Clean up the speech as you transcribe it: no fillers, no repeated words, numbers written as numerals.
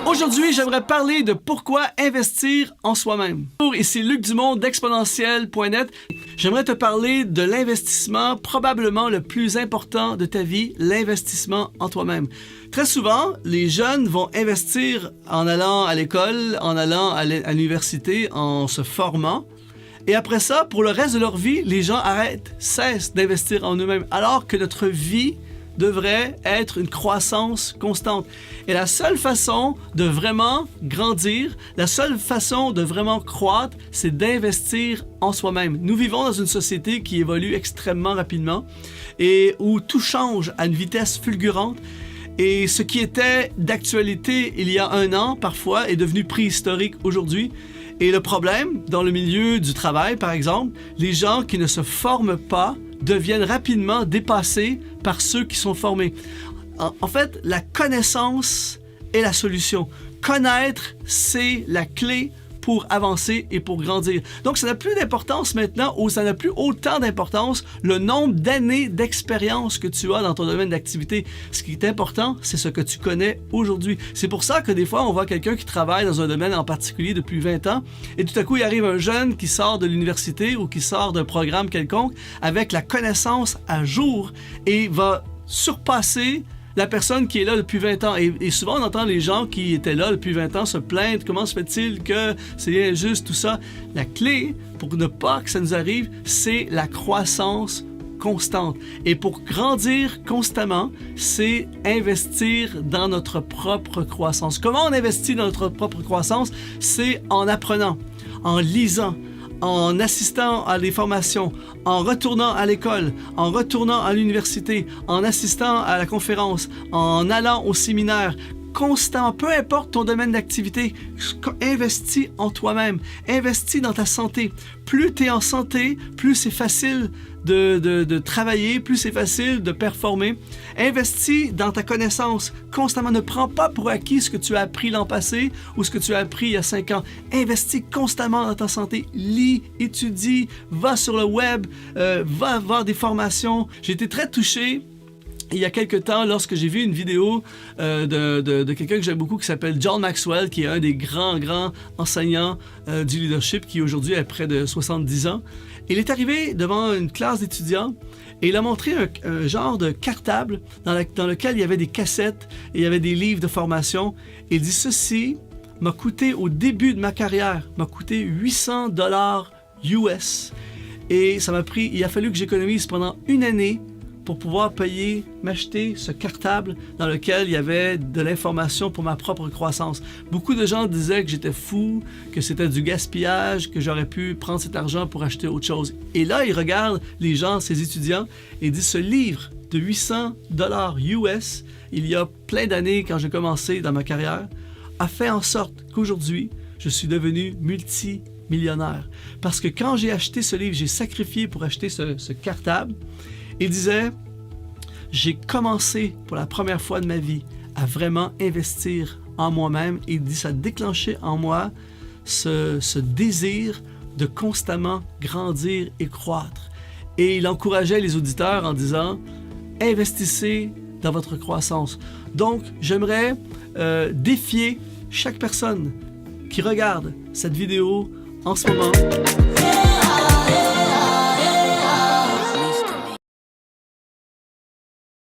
Aujourd'hui, j'aimerais parler de pourquoi investir en soi-même. Ici Luc Dumont d'exponentiel.net. J'aimerais te parler de l'investissement probablement le plus important de ta vie, l'investissement en toi-même. Très souvent, les jeunes vont investir en allant à l'école, en allant à l'université, en se formant. Et après ça, pour le reste de leur vie, les gens cessent d'investir en eux-mêmes, alors que notre vie devrait être une croissance constante. Et la seule façon de vraiment grandir, la seule façon de vraiment croître, c'est d'investir en soi-même. Nous vivons dans une société qui évolue extrêmement rapidement et où tout change à une vitesse fulgurante. Et ce qui était d'actualité il y a 1 an, parfois, est devenu préhistorique aujourd'hui. Et le problème, dans le milieu du travail, par exemple, les gens qui ne se forment pas deviennent rapidement dépassés par ceux qui sont formés. En fait, la connaissance est la solution. Connaître, c'est la clé pour avancer et pour grandir. Donc, ça n'a plus d'importance maintenant, ou ça n'a plus autant d'importance le nombre d'années d'expérience que tu as dans ton domaine d'activité. Ce qui est important, c'est ce que tu connais aujourd'hui. C'est pour ça que des fois, on voit quelqu'un qui travaille dans un domaine en particulier depuis 20 ans, et tout à coup, il arrive un jeune qui sort de l'université ou qui sort d'un programme quelconque avec la connaissance à jour et va surpasser la personne qui est là depuis 20 ans. Et souvent, on entend les gens qui étaient là depuis 20 ans se plaindre. Comment se fait-il que c'est injuste, tout ça? La clé, pour ne pas que ça nous arrive, c'est la croissance constante. Et pour grandir constamment, c'est investir dans notre propre croissance. Comment on investit dans notre propre croissance? C'est en apprenant, en lisant, en assistant à des formations, en retournant à l'école, en retournant à l'université, en assistant à la conférence, en allant au séminaire, constant, peu importe ton domaine d'activité, investis en toi-même, investis dans ta santé. Plus tu es en santé, plus c'est facile de travailler, plus c'est facile de performer. Investis dans ta connaissance constamment. Ne prends pas pour acquis ce que tu as appris l'an passé ou ce que tu as appris il y a 5 ans. Investis constamment dans ta santé. Lis, étudie, va sur le web, va voir des formations. J'ai été très touché il y a quelque temps, lorsque j'ai vu une vidéo de quelqu'un que j'aime beaucoup qui s'appelle John Maxwell, qui est un des grands enseignants du leadership, qui aujourd'hui a près de 70 ans. Il est arrivé devant une classe d'étudiants et il a montré un genre de cartable dans lequel il y avait des cassettes et il y avait des livres de formation. Il dit: ceci m'a coûté, au début de ma carrière, m'a coûté $800 US. Et ça m'a pris, il a fallu que j'économise pendant 1 année pour pouvoir m'acheter ce cartable dans lequel il y avait de l'information pour ma propre croissance. Beaucoup de gens disaient que j'étais fou, que c'était du gaspillage, que j'aurais pu prendre cet argent pour acheter autre chose. Et là, ils regardent les gens, ces étudiants, et disent: ce livre de $800 US, il y a plein d'années quand j'ai commencé dans ma carrière, a fait en sorte qu'aujourd'hui, je suis devenu multimillionnaire. Parce que quand j'ai acheté ce livre, j'ai sacrifié pour acheter ce cartable. Il disait: j'ai commencé pour la première fois de ma vie à vraiment investir en moi-même. Et il dit: ça a déclenché en moi ce désir de constamment grandir et croître. Et il encourageait les auditeurs en disant: investissez dans votre croissance. Donc, j'aimerais défier chaque personne qui regarde cette vidéo en ce moment